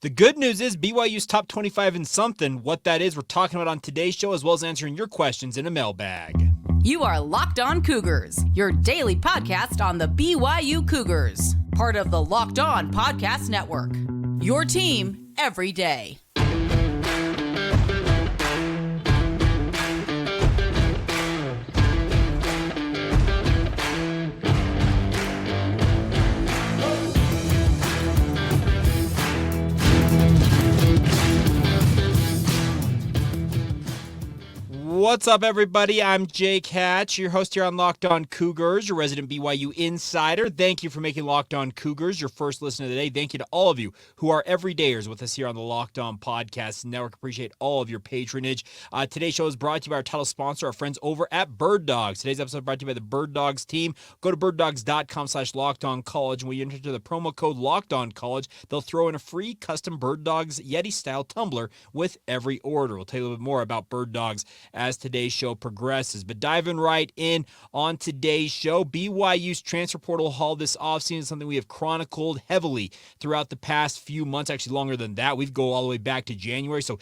The good news is BYU's top 25 in something. What that is, we're talking about on today's show, as well as answering your questions in a mailbag. You are Locked On Cougars, your daily podcast on the BYU Cougars, part of the Locked On Podcast Network. Your team every day. What's up, everybody? I'm Jake Hatch, your host here on Locked On Cougars, your resident BYU insider. Thank you for making Locked On Cougars your first listen of the day. Thank you to all of you who are everydayers with us here on the Locked On Podcast Network. Appreciate all of your patronage. Today's show is brought to you by our title sponsor, our friends over at Bird Dogs. Today's episode brought to you by the Bird Dogs team. Go to birddogs.com/LockedOnCollege, and when you enter the promo code LockedOnCollege, they'll throw in a free custom Bird Dogs Yeti-style tumbler with every order. We'll tell you a little bit more about Bird Dogs as today's show progresses. But diving right in on today's show, BYU's transfer portal haul this offseason is something we have chronicled heavily throughout the past few months, actually longer than that. We've go all the way back to January, so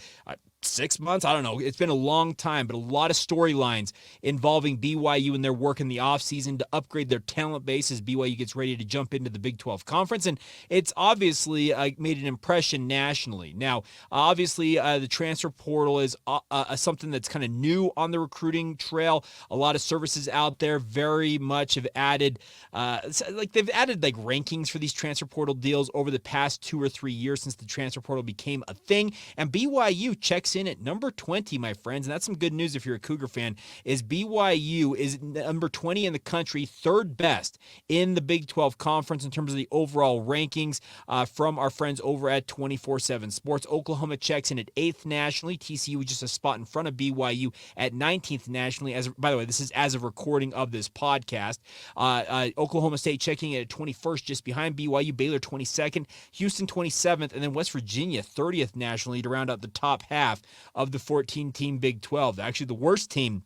6 months? I don't know. It's been a long time, but a lot of storylines involving BYU and their work in the offseason to upgrade their talent base as BYU gets ready to jump into the Big 12 Conference, and it's obviously made an impression nationally. Now, obviously, the transfer portal is something that's kind of new on the recruiting trail. A lot of services out there very much have added, they've added rankings for these transfer portal deals over the past 2 or 3 years since the transfer portal became a thing, and BYU checks in at number 20, my friends, and that's some good news if you're a Cougar fan, is BYU is number 20 in the country, third best in the Big 12 Conference in terms of the overall rankings from our friends over at 24/7 Sports. Oklahoma checks in at 8th nationally. TCU is just a spot in front of BYU at 19th nationally. By the way, this is as of recording of this podcast. Oklahoma State checking in at 21st, just behind BYU. Baylor 22nd, Houston 27th, and then West Virginia 30th nationally to round out the top half of the 14-team Big 12. Actually, the worst team,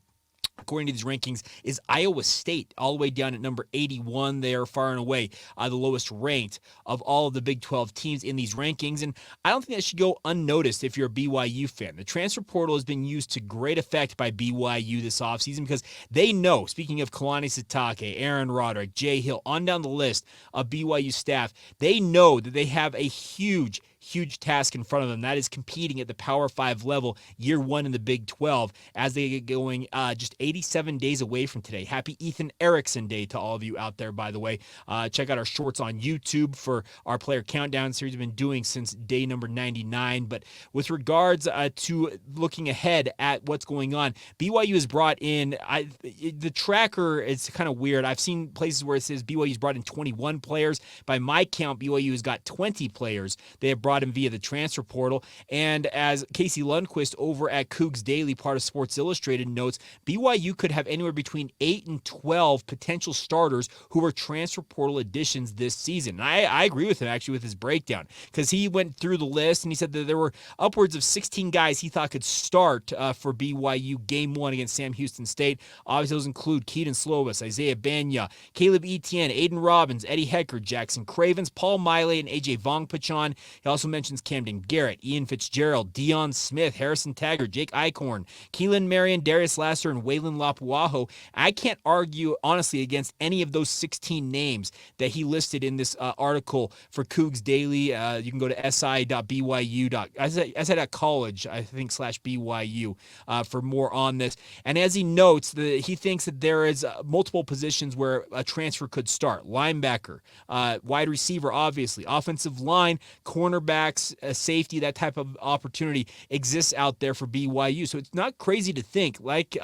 according to these rankings, is Iowa State, all the way down at number 81. They are far and away the lowest ranked of all of the Big 12 teams in these rankings, and I don't think that should go unnoticed if you're a BYU fan. The transfer portal has been used to great effect by BYU this offseason because they know, speaking of Kalani Sitake, Aaron Roderick, Jay Hill, on down the list of BYU staff, they know that they have a huge task in front of them. That is competing at the Power 5 level year one in the Big 12 as they get going just 87 days away from today. Happy Ethan Erickson Day to all of you out there, by the way. Check out our shorts on YouTube for our player countdown series we've been doing since day number 99. But with regards to looking ahead at what's going on, BYU has brought in, the tracker is kind of weird. I've seen places where it says BYU's brought in 21 players. By my count, BYU has got 20 players they have brought him via the transfer portal. And as Casey Lundquist over at Cougs Daily, part of Sports Illustrated, notes, BYU could have anywhere between 8 and 12 potential starters who are transfer portal additions this season. And I agree with him, actually, with his breakdown, because he went through the list and he said that there were upwards of 16 guys he thought could start for BYU game one against Sam Houston State. Obviously, those include Keaton Slovis, Isaiah Banya, Caleb Etienne, Aiden Robbins, Eddie Hecker, Jackson Cravens, Paul Miley, and AJ Vongpachon. He also mentions Camden Garrett, Ian Fitzgerald, Dion Smith, Harrison Taggart, Jake Eichhorn, Keelan Marion, Darius Lasser, and Waylon Lapuaho. I can't argue, honestly, against any of those 16 names that he listed in this article for Cougs Daily. You can go to si.byu.college, I think, /BYU for more on this. And as he notes, he thinks that there is multiple positions where a transfer could start. Linebacker, wide receiver, obviously, offensive line, cornerbacks, safety, that type of opportunity exists out there for BYU. So it's not crazy to think, like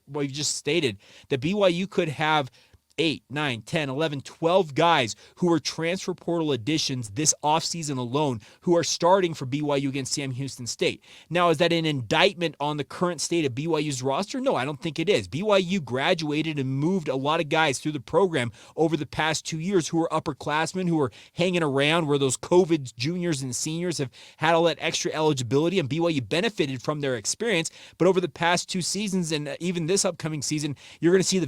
what you just stated, that BYU could have 8, 9, 10, 11, 12 guys who are transfer portal additions this offseason alone who are starting for BYU against Sam Houston State. Now, is that an indictment on the current state of BYU's roster? No, I don't think it is. BYU graduated and moved a lot of guys through the program over the past 2 years who are upperclassmen, who are hanging around where those COVID juniors and seniors have had all that extra eligibility, and BYU benefited from their experience. But over the past 2 seasons and even this upcoming season, you're going to see the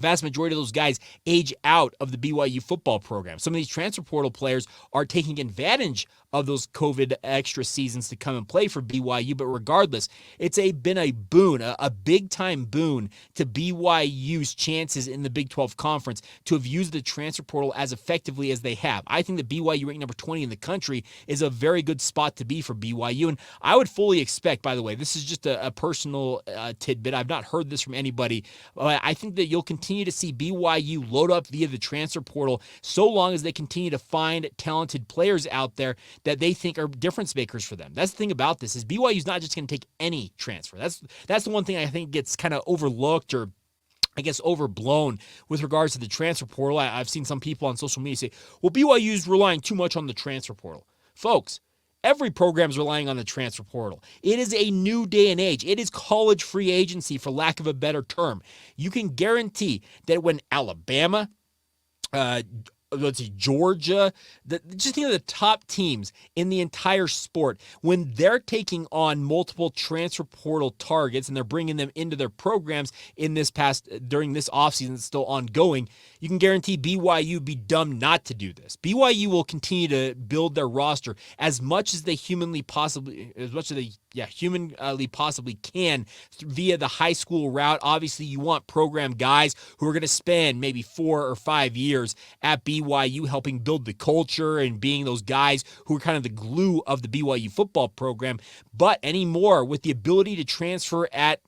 vast majority of those guys age out of the BYU football program. Some of these transfer portal players are taking advantage of those COVID extra seasons to come and play for BYU, but regardless, it's been a boon, a big-time boon to BYU's chances in the Big 12 Conference to have used the transfer portal as effectively as they have. I think that BYU ranked number 20 in the country is a very good spot to be for BYU, and I would fully expect, by the way, this is just a personal tidbit. I've not heard this from anybody. I think that you'll continue to see BYU load up via the transfer portal so long as they continue to find talented players out there that they think are difference makers for them. That's the thing about this is BYU's not just going to take any transfer. That's the one thing I think gets kind of overlooked or I guess overblown with regards to the transfer portal. I've seen some people on social media say, well, BYU's relying too much on the transfer portal. Folks, every program is relying on the transfer portal. It is a new day and age. It is college free agency, for lack of a better term. You can guarantee that when Alabama, Georgia, just think of the top teams in the entire sport, when they're taking on multiple transfer portal targets and they're bringing them into their programs during this offseason that's still ongoing, you can guarantee BYU be dumb not to do this. BYU will continue to build their roster as much as they humanly possibly can via the high school route. Obviously, you want program guys who are going to spend maybe 4 or 5 years at BYU helping build the culture and being those guys who are kind of the glue of the BYU football program. But anymore, with the ability to transfer at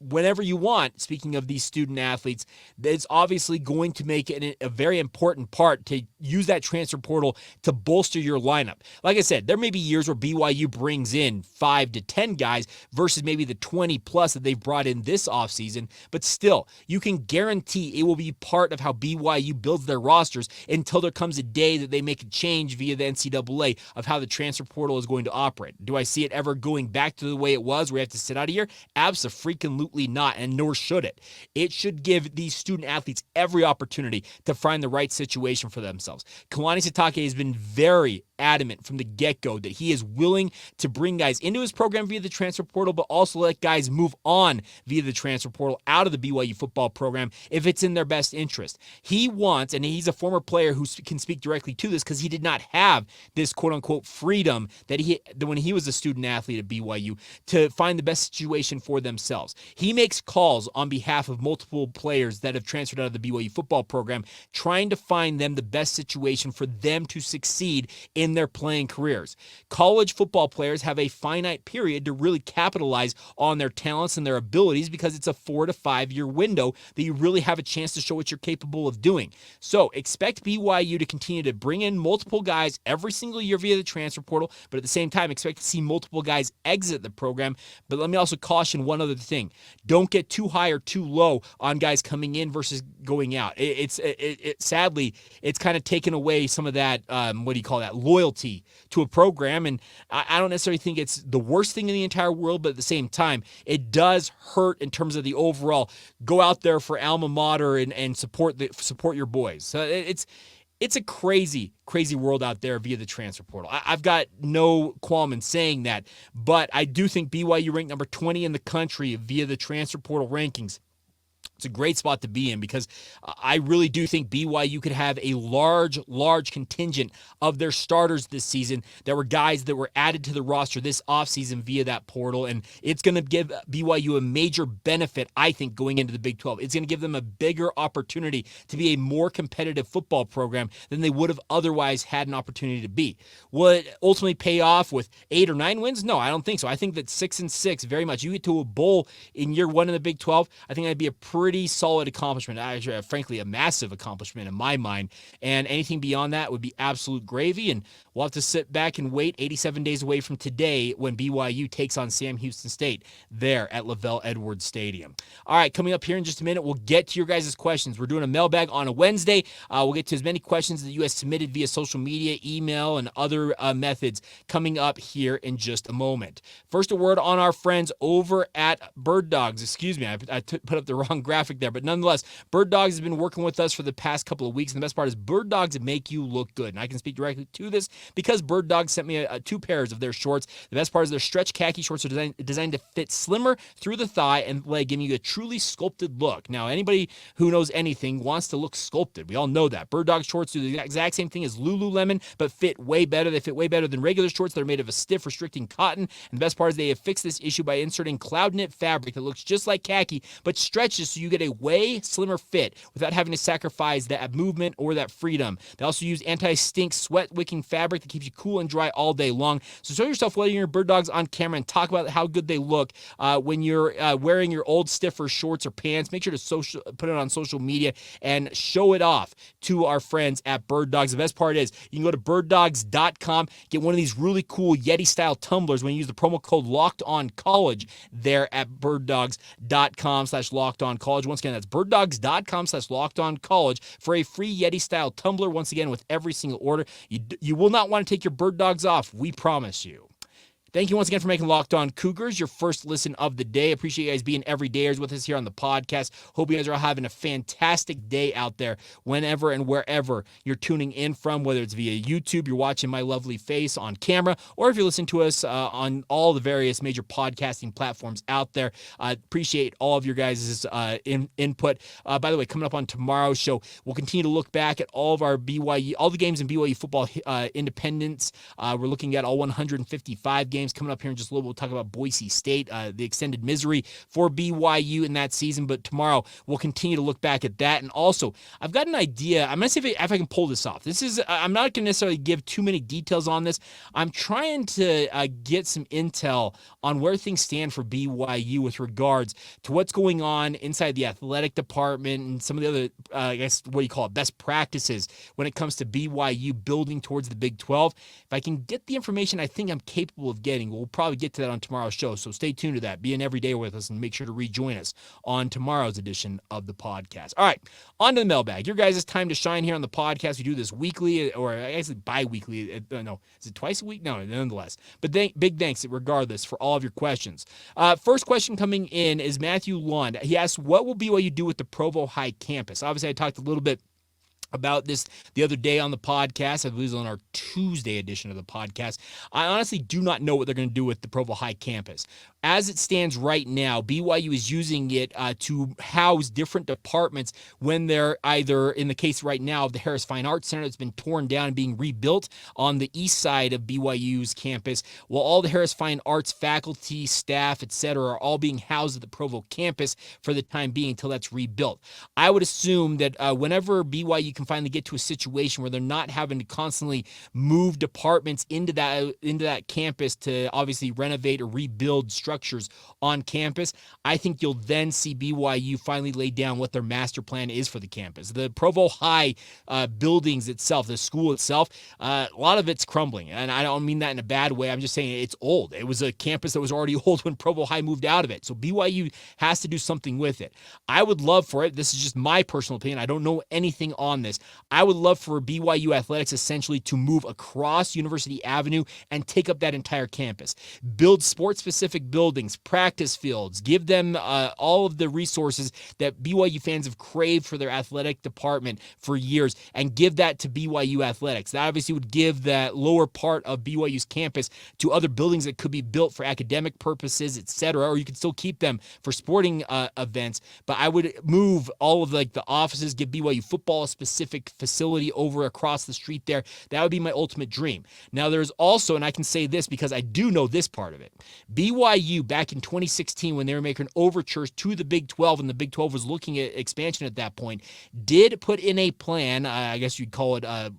whenever you want, speaking of these student athletes, it's obviously going to make it a very important part to use that transfer portal to bolster your lineup. Like I said, there may be years where BYU brings in 5 to 10 guys versus maybe the 20 plus that they've brought in this offseason, but still, you can guarantee it will be part of how BYU builds their rosters until there comes a day that they make a change via the NCAA of how the transfer portal is going to operate. Do I see it ever going back to the way it was where you have to sit out a year? Absolutely not, and nor should it. It should give these student athletes every opportunity to find the right situation for themselves. Kalani Sitake has been very adamant from the get-go that he is willing to bring guys into his program via the transfer portal, but also let guys move on via the transfer portal out of the BYU football program if it's in their best interest. He wants, and he's a former player who can speak directly to this because he did not have this quote-unquote freedom that when he was a student athlete at BYU to find the best situation for themselves. He makes calls on behalf of multiple players that have transferred out of the BYU football program, trying to find them the best situation for them to succeed in their playing careers. College football players have a finite period to really capitalize on their talents and their abilities because it's a 4 to 5 year window that you really have a chance to show what you're capable of doing. So expect BYU to continue to bring in multiple guys every single year via the transfer portal, but at the same time, expect to see multiple guys exit the program. But let me also caution one other thing. Don't get too high or too low on guys coming in versus going out. Sadly, it's kind of taken away some of that, loyalty to a program. And I don't necessarily think it's the worst thing in the entire world, but at the same time, it does hurt in terms of the overall go out there for alma mater and support your boys. So it's a crazy, crazy world out there via the transfer portal. I've got no qualm in saying that, but I do think BYU ranked number 20 in the country via the transfer portal rankings. It's a great spot to be in because I really do think BYU could have a large contingent of their starters this season that were guys that were added to the roster this offseason via that portal, and it's going to give BYU a major benefit, I think, going into the Big 12. It's going to give them a bigger opportunity to be a more competitive football program than they would have otherwise had an opportunity to be. Will it ultimately pay off with 8 or 9 wins? No, I don't think so. I think that 6-6, very much. You get to a bowl in year 1 in the Big 12, I think that'd be a pretty solid accomplishment, actually, frankly, a massive accomplishment in my mind, and anything beyond that would be absolute gravy, and we'll have to sit back and wait 87 days away from today when BYU takes on Sam Houston State there at Lavelle Edwards Stadium. All right, coming up here in just a minute, we'll get to your guys' questions. We're doing a mailbag on a Wednesday. We'll get to as many questions that you guys submitted via social media, email, and other methods coming up here in just a moment. First, a word on our friends over at Bird Dogs. Excuse me, I put up the wrong graphic graphic there, but nonetheless, Bird Dogs has been working with us for the past couple of weeks, and the best part is Bird Dogs make you look good, and I can speak directly to this because Bird Dogs sent me two pairs of their shorts. The best part is their stretch khaki shorts are designed to fit slimmer through the thigh and leg, giving you a truly sculpted look. Now, anybody who knows anything wants to look sculpted. We all know that. Bird Dog shorts do the exact same thing as Lululemon, but fit way better. They fit way better than regular shorts that are made of a stiff, restricting cotton. And the best part is they have fixed this issue by inserting cloud knit fabric that looks just like khaki, but stretches so you get a way slimmer fit without having to sacrifice that movement or that freedom. They also use anti-stink, sweat-wicking fabric that keeps you cool and dry all day long. So show yourself wearing your Bird Dogs on camera and talk about how good they look when you're wearing your old, stiffer shorts or pants. Make sure to put it on social media and show it off to our friends at Bird Dogs. The best part is you can go to birddogs.com, get one of these really cool Yeti-style tumblers when you use the promo code LOCKEDONCollege there at birddogs.com/LockedOnCollege. Once again, that's birddogs.com/LockedOnCollege for a free Yeti-style tumbler, once again, with every single order. You will not want to take your Bird Dogs off, we promise you. Thank you once again for making Locked On Cougars your first listen of the day. Appreciate you guys being everydayers with us here on the podcast. Hope you guys are having a fantastic day out there whenever and wherever you're tuning in from, whether it's via YouTube, you're watching my lovely face on camera, or if you're listening to us on all the various major podcasting platforms out there. Appreciate all of your guys' input. By the way, coming up on tomorrow's show, we'll continue to look back at all the games in BYU football independence. We're looking at all 155 games. Coming up here in just a little, we'll talk about Boise State, the extended misery for BYU in that season. But tomorrow, we'll continue to look back at that. And also, I've got an idea. I'm going to see if I can pull this off. I'm not going to necessarily give too many details on this. I'm trying to get some intel on where things stand for BYU with regards to what's going on inside the athletic department and some of the other, best practices when it comes to BYU building towards the Big 12. If I can get the information I think I'm capable of getting, we'll probably get to that on tomorrow's show, so stay tuned to that. Be an everyday with us and make sure to rejoin us on tomorrow's edition of the podcast. All right, on to the mailbag. Your guys' time to shine here on the podcast. We do this weekly, or actually bi-weekly. No, is it twice a week? No, nonetheless. But big thanks, regardless, for all of your questions. First question coming in is Matthew Lund. He asks, what will BYU do with the Provo High campus? Obviously, I talked a little bit about this the other day on the podcast. I believe it was on our Tuesday edition of the podcast. I honestly do not know what they're going to do with the Provo High campus. As it stands right now, BYU is using it to house different departments when they're either, in the case right now of the Harris Fine Arts Center that's been torn down and being rebuilt on the east side of BYU's campus, while all the Harris Fine Arts faculty, staff, etc. are all being housed at the Provo campus for the time being until that's rebuilt. I would assume that whenever BYU can finally get to a situation where they're not having to constantly move departments into that campus to obviously renovate or rebuild structures on campus, I think you'll then see BYU finally lay down what their master plan is for the campus. The Provo High buildings itself, the school itself, a lot of it's crumbling, and I don't mean that in a bad way. I'm just saying it's old. It was a campus that was already old when Provo High moved out of it, so BYU has to do something with it. I would love for it, this is just my personal opinion, I don't know anything on this, I would love for BYU Athletics essentially to move across University Avenue and take up that entire campus. Build sports-specific buildings, practice fields, give them all of the resources that BYU fans have craved for their athletic department for years, and give that to BYU Athletics. That obviously would give that lower part of BYU's campus to other buildings that could be built for academic purposes, etc., or you could still keep them for sporting events. But I would move all of the offices, give BYU football a specific facility over across the street there. That would be my ultimate dream. Now, there's also, and I can say this because I do know this part of it, BYU back in 2016 when they were making overtures to the Big 12 and the Big 12 was looking at expansion at that point, did put in a plan, I guess you'd call it a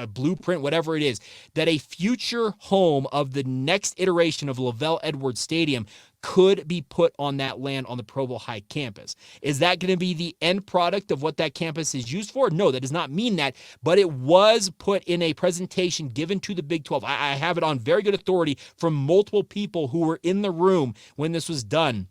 blueprint, whatever it is, that a future home of the next iteration of Lavelle Edwards Stadium could be put on that land on the Provo High campus. Is that going to be the end product of what that campus is used for? No, that does not mean that, but it was put in a presentation given to the Big 12. I have it on very good authority from multiple people who were in the room when this was done,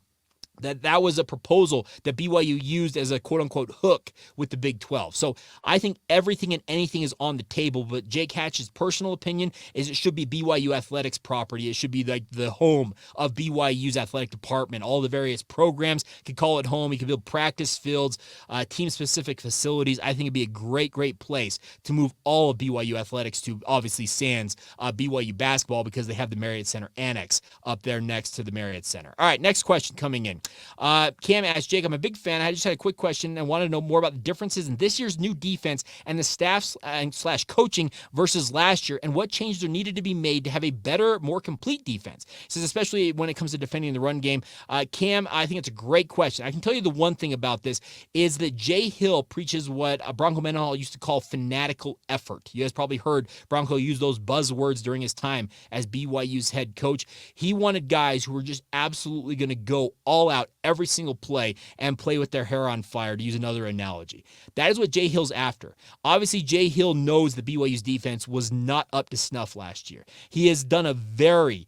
That was a proposal that BYU used as a quote-unquote hook with the Big 12. So I think everything and anything is on the table, but Jake Hatch's personal opinion is it should be BYU Athletics property. It should be like the home of BYU's athletic department. All the various programs could call it home. You could build practice fields, team-specific facilities. I think it'd be a great, great place to move all of BYU Athletics to, obviously, sans BYU Basketball, because they have the Marriott Center Annex up there next to the Marriott Center. All right, next question coming in. Cam asked, Jake, I'm a big fan. I just had a quick question and wanted to know more about the differences in this year's new defense and the staff / coaching versus last year, and what changes are needed to be made to have a better, more complete defense. He says, especially when it comes to defending the run game. Cam, I think it's a great question. I can tell you the one thing about this is that Jay Hill preaches what Bronco Mendenhall used to call fanatical effort. You guys probably heard Bronco use those buzzwords during his time as BYU's head coach. He wanted guys who were just absolutely going to go all out every single play and play with their hair on fire, to use another analogy. That is what Jay Hill's after. Obviously, Jay Hill knows that BYU's defense was not up to snuff last year. He has done a very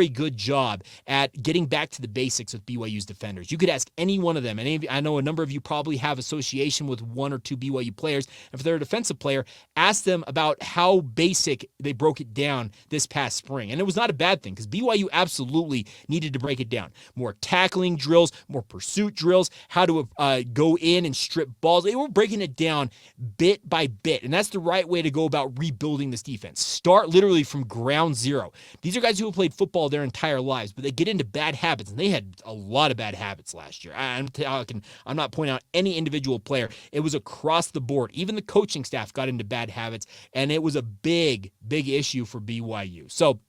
good job at getting back to the basics with BYU's defenders. You could ask any one of them, and I know a number of you probably have association with one or two BYU players, and if they're a defensive player, ask them about how basic they broke it down this past spring. And it was not a bad thing, because BYU absolutely needed to break it down. More tackling drills, more pursuit drills, how to go in and strip balls. They were breaking it down bit by bit, and that's the right way to go about rebuilding this defense. Start literally from ground zero. These are guys who have played football their entire lives, but they get into bad habits, and they had a lot of bad habits last year. I'm not pointing out any individual player. It was across the board. Even the coaching staff got into bad habits, and it was a big issue for BYU. So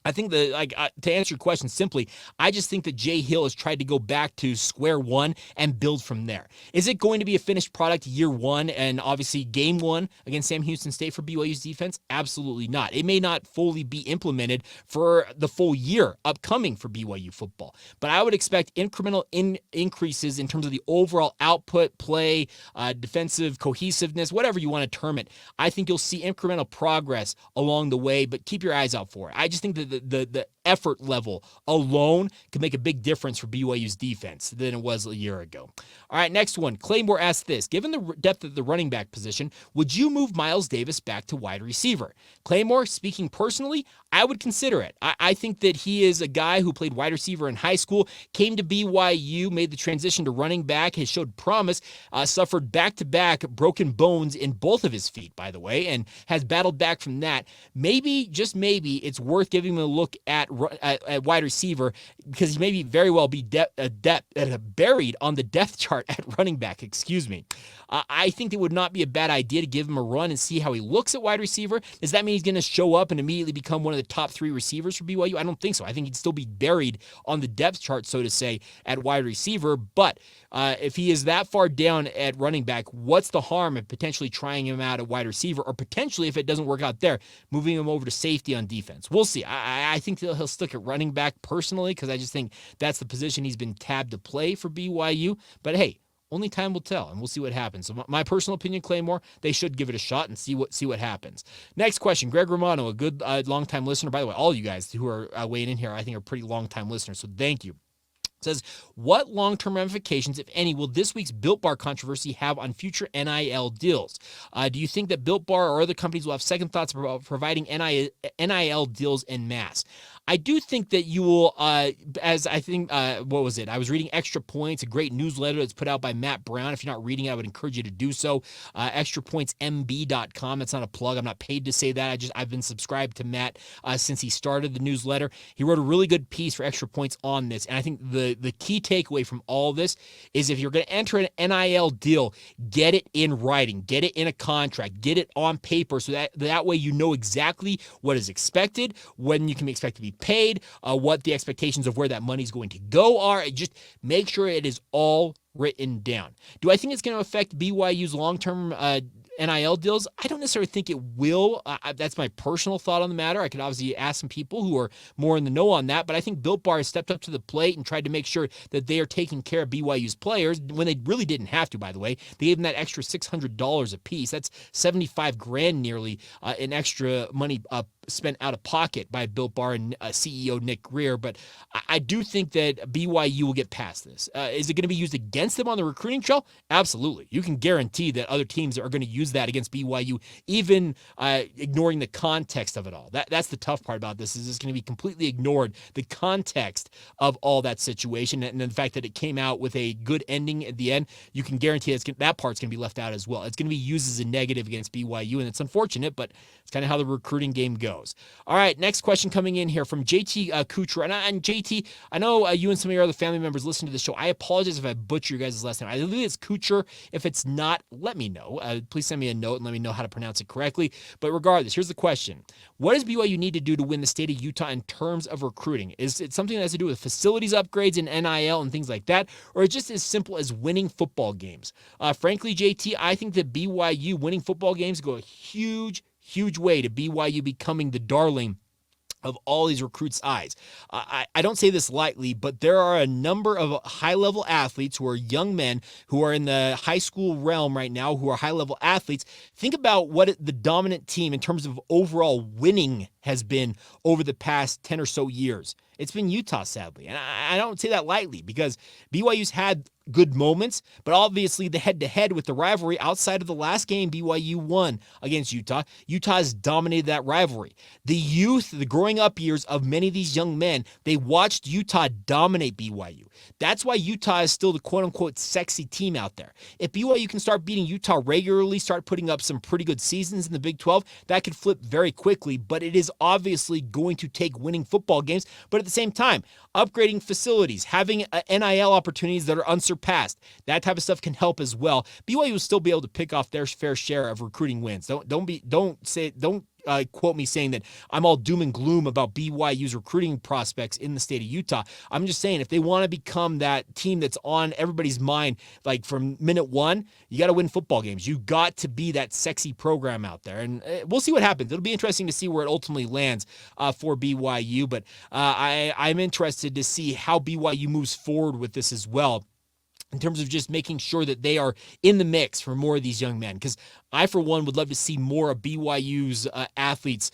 I think to answer your question simply, I just think that Jay Hill has tried to go back to square one and build from there. Is it going to be a finished product year one and obviously game one against Sam Houston State for BYU's defense? Absolutely not. It may not fully be implemented for the full year upcoming for BYU football, but I would expect incremental increases in terms of the overall output, play, defensive cohesiveness, whatever you want to term it. I think you'll see incremental progress along the way, but keep your eyes out for it. I just think that the effort level alone could make a big difference for BYU's defense than it was a year ago. All right, next one. Claymore asked this. Given the depth of the running back position, would you move Miles Davis back to wide receiver? Claymore, speaking personally, I would consider it. I think that he is a guy who played wide receiver in high school, came to BYU, made the transition to running back, has showed promise, suffered back-to-back broken bones in both of his feet, by the way, and has battled back from that. Maybe, just maybe, it's worth giving him a look at wide receiver, because he may very well be buried on the depth chart at running back. I think it would not be a bad idea to give him a run and see how he looks at wide receiver. Does that mean he's going to show up and immediately become one of the top 3 receivers for BYU? I don't think so. I think he'd still be buried on the depth chart, so to say, at wide receiver. But if he is that far down at running back, what's the harm of potentially trying him out at wide receiver, or potentially, if it doesn't work out there, moving him over to safety on defense? We'll see. I think he'll stick at running back personally, because I just think that's the position he's been tabbed to play for BYU. But hey, only time will tell, and we'll see what happens. So my personal opinion, Claymore, they should give it a shot and see what happens. Next question, Greg Romano, a good long-time listener. By the way, all you guys who are weighing in here, I think, are pretty long-time listeners, so thank you. Says, what long-term ramifications, if any, will this week's Built Bar controversy have on future NIL deals? Do you think that Built Bar or other companies will have second thoughts about providing NIL deals en masse? I do think that you will, as I think, what was it? I was reading Extra Points, a great newsletter that's put out by Matt Brown. If you're not reading it, I would encourage you to do so. extrapointsmb.com. That's not a plug. I'm not paid to say that. I've been subscribed to Matt since he started the newsletter. He wrote a really good piece for Extra Points on this, and I think the key takeaway from all this is if you're going to enter an NIL deal, get it in writing, get it in a contract, get it on paper, so that way you know exactly what is expected, when you can expect to be paid, what the expectations of where that money is going to go are. Just make sure it is all written down. Do I think it's going to affect BYU's long-term NIL deals? I don't necessarily think it will. That's my personal thought on the matter. I could obviously ask some people who are more in the know on that, but I think Built Bar has stepped up to the plate and tried to make sure that they are taking care of BYU's players when they really didn't have to, by the way. They gave them that extra $600 a piece. That's $75,000 nearly in extra money spent out of pocket by Bill Barr and CEO Nick Greer. But I do think that BYU will get past this. Is it going to be used against them on the recruiting trail? Absolutely. You can guarantee that other teams are going to use that against BYU, even ignoring the context of it all. That's the tough part about this, is it's going to be completely ignored, the context of all that situation, and the fact that it came out with a good ending at the end. You can guarantee that part's going to be left out as well. It's going to be used as a negative against BYU, and it's unfortunate, but it's kind of how the recruiting game goes. All right, next question coming in here from JT Kuchera. And JT, I know you and some of your other family members listen to the show. I apologize if I butcher your guys' last name. I believe it's Kucher. If it's not, let me know. Please send me a note and let me know how to pronounce it correctly. But regardless, here's the question. What does BYU need to do to win the state of Utah in terms of recruiting? Is it something that has to do with facilities upgrades and NIL and things like that? Or is it just as simple as winning football games? Frankly, JT, I think that BYU winning football games go a huge way to BYU becoming the darling of all these recruits' eyes. I don't say this lightly, but there are a number of high-level athletes who are young men who are in the high school realm right now who are high-level athletes. Think about what the dominant team in terms of overall winning has been over the past 10 or so years. It's been Utah, sadly. And I don't say that lightly because BYU's had good moments, but obviously the head-to-head with the rivalry outside of the last game BYU won against Utah, Utah has dominated that rivalry. The youth, the growing up years of many of these young men, they watched Utah dominate BYU. That's why Utah is still the quote-unquote sexy team out there. If BYU can start beating Utah regularly, start putting up some pretty good seasons in the Big 12, that could flip very quickly, but it is obviously going to take winning football games, but at the same time, upgrading facilities, having NIL opportunities that are unsurpassed, that type of stuff can help as well. BYU will still be able to pick off their fair share of recruiting wins. Don't quote me saying that I'm all doom and gloom about BYU's recruiting prospects in the state of Utah. I'm just saying if they want to become that team that's on everybody's mind, like from minute one, you got to win football games. You got to be that sexy program out there. And we'll see what happens. It'll be interesting to see where it ultimately lands for BYU. But I'm interested to see how BYU moves forward with this as well, in terms of just making sure that they are in the mix for more of these young men. Because I, for one, would love to see more of BYU's athletes,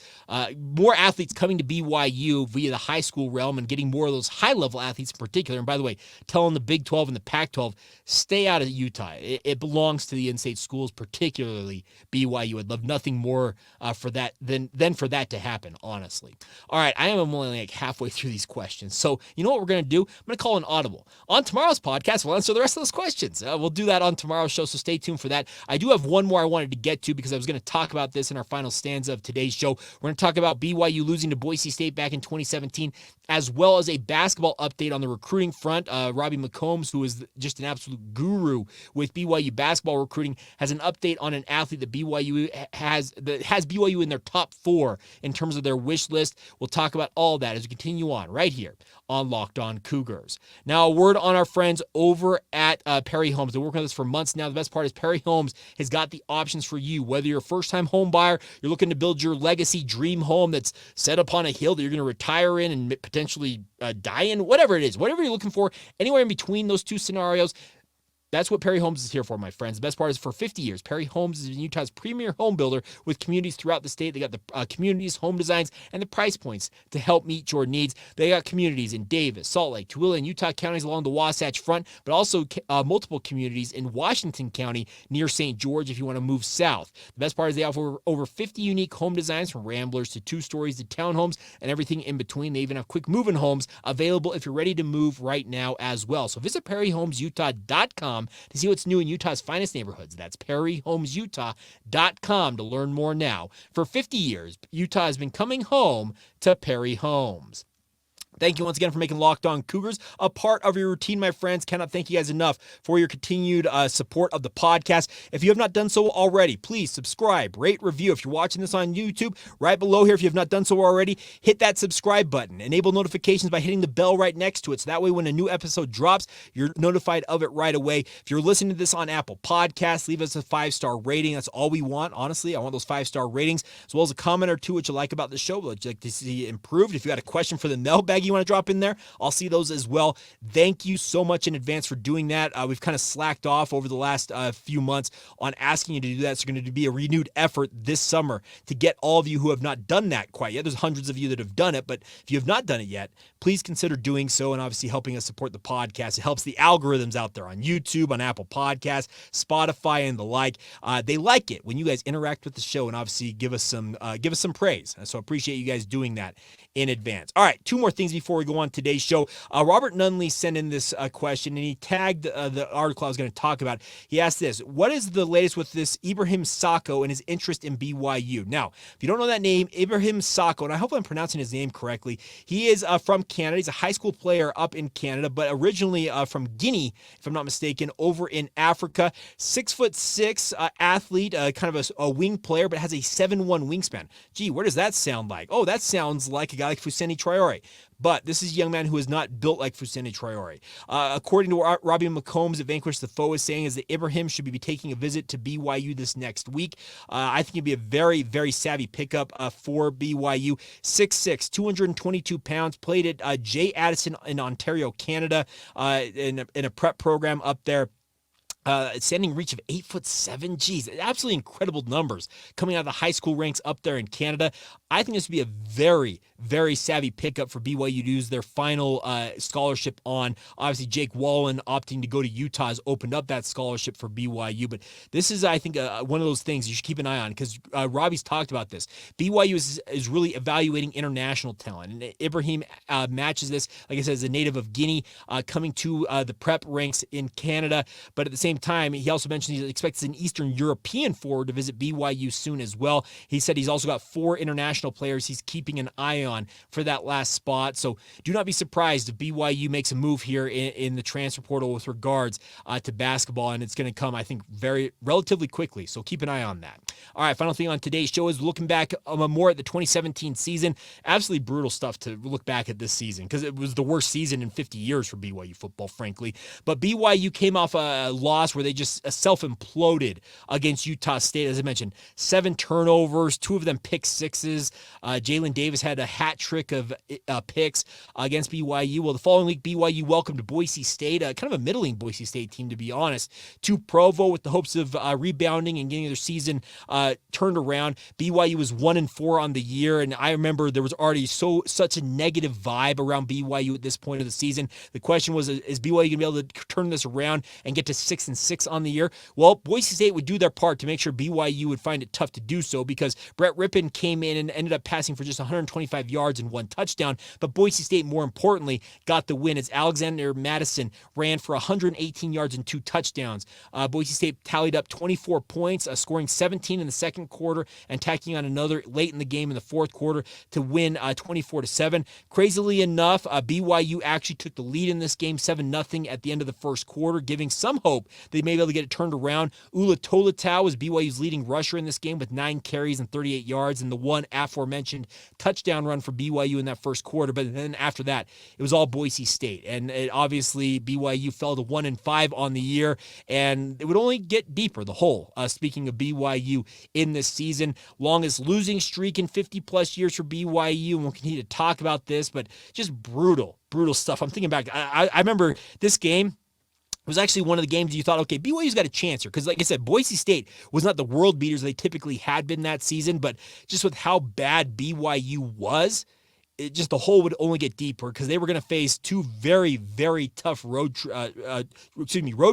more athletes coming to BYU via the high school realm and getting more of those high-level athletes in particular. And by the way, telling the Big 12 and the Pac-12, stay out of Utah. It belongs to the in-state schools, particularly BYU. I'd love nothing more for that than for that to happen, honestly. All right, I am only like halfway through these questions. So you know what we're going to do? I'm going to call an audible. On tomorrow's podcast, we'll answer the rest of those questions. We'll do that on tomorrow's show, so stay tuned for that. I do have one more I wanted to get to because I was going to talk about this in our final stanza of today's show. We're going to talk about BYU losing to Boise State back in 2017, as well as a basketball update on the recruiting front. Robbie McCombs, who is just an absolute guru with BYU basketball recruiting, has an update on an athlete that BYU has BYU in their top 4 in terms of their wish list. We'll talk about all that as we continue on right here on Locked On Cougars. Now, a word on our friends over at Perry Homes. They're working with us for months now. The best part is Perry Homes has got the options for you. Whether you're a first-time home buyer, you're looking to build your legacy dream home that's set upon a hill that you're going to retire in and potentially die in, whatever it is, whatever you're looking for, anywhere in between those two scenarios, that's what Perry Homes is here for, my friends. The best part is for 50 years, Perry Homes is Utah's premier home builder with communities throughout the state. They got the communities, home designs, and the price points to help meet your needs. They got communities in Davis, Salt Lake, Tooele, and Utah counties along the Wasatch Front, but also multiple communities in Washington County near St. George if you want to move south. The best part is they offer over 50 unique home designs from ramblers to 2 stories to townhomes and everything in between. They even have quick move-in homes available if you're ready to move right now as well. So visit PerryHomesUtah.com to see what's new in Utah's finest neighborhoods. That's PerryHomesUtah.com to learn more now. For 50 years, Utah has been coming home to Perry Homes. Thank you once again for making Locked On Cougars a part of your routine, my friends. Cannot thank you guys enough for your continued support of the podcast. If you have not done so already, please subscribe, rate, review. If you're watching this on YouTube, right below here, if you have not done so already, hit that subscribe button. Enable notifications by hitting the bell right next to it, so that way when a new episode drops, you're notified of it right away. If you're listening to this on Apple Podcasts, leave us a 5-star rating. That's all we want, honestly. I want those 5-star ratings, as well as a comment or two what you like about the show, what you'd like to see improved. If you got a question for the mailbag, swag you want to drop in there, I'll see those as well. Thank you so much in advance for doing that. We've kind of slacked off over the last few months on asking you to do that. So going to be a renewed effort this summer to get all of you who have not done that quite yet. There's hundreds of you that have done it, but if you have not done it yet, please consider doing so and obviously helping us support the podcast. It helps the algorithms out there on YouTube, on Apple Podcasts, Spotify, and the like. They like it when you guys interact with the show and obviously give us some praise. So appreciate you guys doing that in advance. All right, two more things before we go on today's show. Robert Nunley sent in this question, and he tagged the article I was going to talk about. He asked this: what is the latest with this Ibrahim Sacko and his interest in BYU? Now, if you don't know that name, Ibrahim Sacko, and I hope I'm pronouncing his name correctly, he is from Canada. He's a high school player up in Canada, but originally from Guinea, if I'm not mistaken, over in Africa. 6'6" athlete, kind of a wing player, but has a 7'1" wingspan. Gee, where does that sound like? Oh, that sounds like a guy like Fousseyni Traore. But this is a young man who is not built like Fousseyni Traore. According to what Robbie McCombs at Vanquish the Foe is saying, is that Ibrahim should be taking a visit to BYU this next week. I think it'd be a very, very savvy pickup for BYU. 6'6", 222 pounds, played at J. Addison in Ontario, Canada, in a prep program up there. Standing reach of 8'7". Geez, absolutely incredible numbers coming out of the high school ranks up there in Canada. I think this would be a very, very savvy pickup for BYU to use their final scholarship on. Obviously, Jake Wallen opting to go to Utah has opened up that scholarship for BYU. But this is, I think, one of those things you should keep an eye on because Robbie's talked about this. BYU is really evaluating international talent. And Ibrahim matches this, like I said, as a native of Guinea, coming to the prep ranks in Canada. But at the same time, he also mentioned he expects an Eastern European forward to visit BYU soon as well. He said he's also got 4 international players he's keeping an eye on for that last spot. So do not be surprised if BYU makes a move here in the transfer portal with regards to basketball, and it's going to come, I think, relatively quickly. So keep an eye on that. All right, final thing on today's show is looking back more at the 2017 season. Absolutely brutal stuff to look back at this season because it was the worst season in 50 years for BYU football, frankly. But BYU came off a loss where they just self-imploded against Utah State. As I mentioned, 7 turnovers, 2 of them pick sixes. Jalen Davis had a hat trick of picks against BYU. Well, the following week, BYU welcomed Boise State, kind of a middling Boise State team, to be honest, to Provo with the hopes of rebounding and getting their season turned around. BYU was 1-4 on the year, and I remember there was already such a negative vibe around BYU at this point of the season. The question was, is BYU going to be able to turn this around and get to 6-6 on the year? Well, Boise State would do their part to make sure BYU would find it tough to do so because Brett Rippon came in and ended up passing for just 125 yards and 1 touchdown, but Boise State, more importantly, got the win as Alexander Madison ran for 118 yards and 2 touchdowns. Boise State tallied up 24 points, scoring 17 in the second quarter and tacking on another late in the game in the fourth quarter to win 24-7. Crazily enough, BYU actually took the lead in this game 7-0 at the end of the first quarter, giving some hope they may be able to get it turned around. Ula Tolutau was BYU's leading rusher in this game with 9 carries and 38 yards and the one aforementioned touchdown run for BYU in that first quarter. But then after that, it was all Boise State. And obviously, BYU fell to 1-5 on the year, and it would only get deeper, the hole. Speaking of BYU in this season, longest losing streak in 50-plus years for BYU, and we'll continue to talk about this, but just brutal stuff. I'm thinking back. I remember this game. It was actually one of the games you thought, okay, BYU's got a chance here. Because like I said, Boise State was not the world beaters they typically had been that season, but just with how bad BYU was, the hole would only get deeper because they were going to face 2 very, very tough road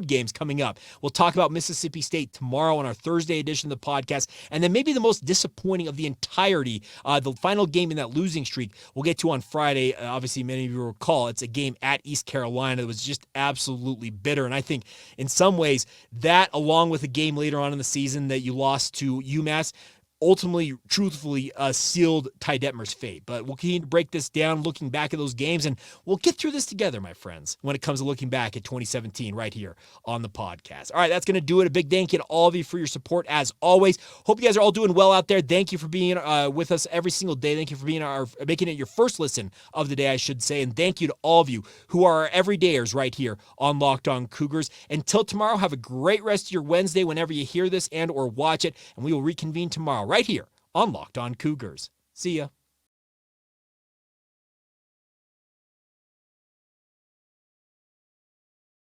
games coming up. We'll talk about Mississippi State tomorrow on our Thursday edition of the podcast, and then maybe the most disappointing of the entirety, the final game in that losing streak, we'll get to on Friday. Obviously, many of you recall it's a game at East Carolina that was just absolutely bitter, and I think in some ways that, along with a game later on in the season that you lost to UMass, ultimately, truthfully, sealed Ty Detmer's fate. But we'll continue to break this down, looking back at those games, and we'll get through this together, my friends, when it comes to looking back at 2017 right here on the podcast. All right, that's going to do it. A big thank you to all of you for your support, as always. Hope you guys are all doing well out there. Thank you for being with us every single day. Thank you for being making it your first listen of the day, I should say. And thank you to all of you who are our everydayers right here on Locked On Cougars. Until tomorrow, have a great rest of your Wednesday whenever you hear this and or watch it, and we will reconvene tomorrow right here on Locked On Cougars. See ya.